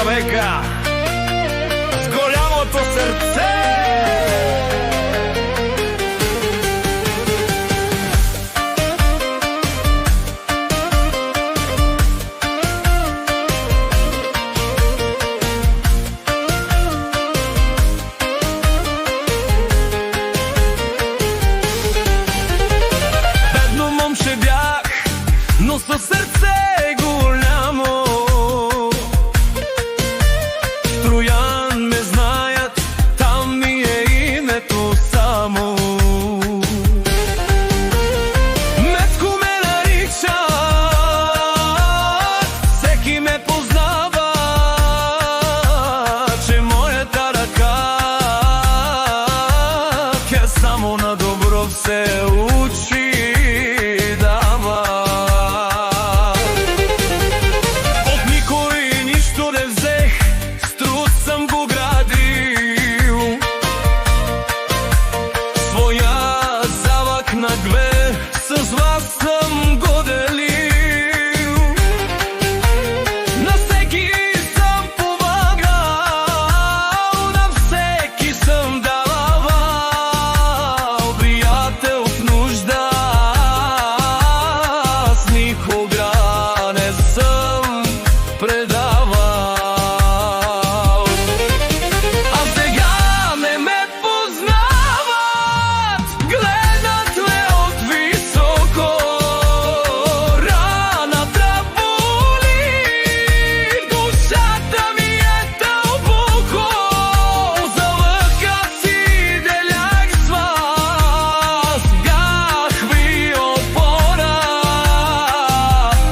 човека с голямото сърце. Бедно момче бях, но със сърце голямо. Троян ме знаят, там ми е името само. Метко ме наричат, всеки ме познава, че моята ръка ке само на добро се учи. С вас съм го делил, на всеки съм помагал, на всеки съм давал. Приятел в нужда аз никога не съм предавал. А сега не ме познават, гледат ме от високо. Раната боли, душата ми е дълбоко. За лъка си делях с вас, бях ви опора.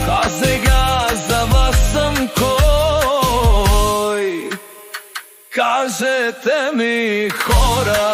А сега за вас съм кой? Кажете ми, хора.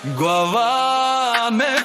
Глава ме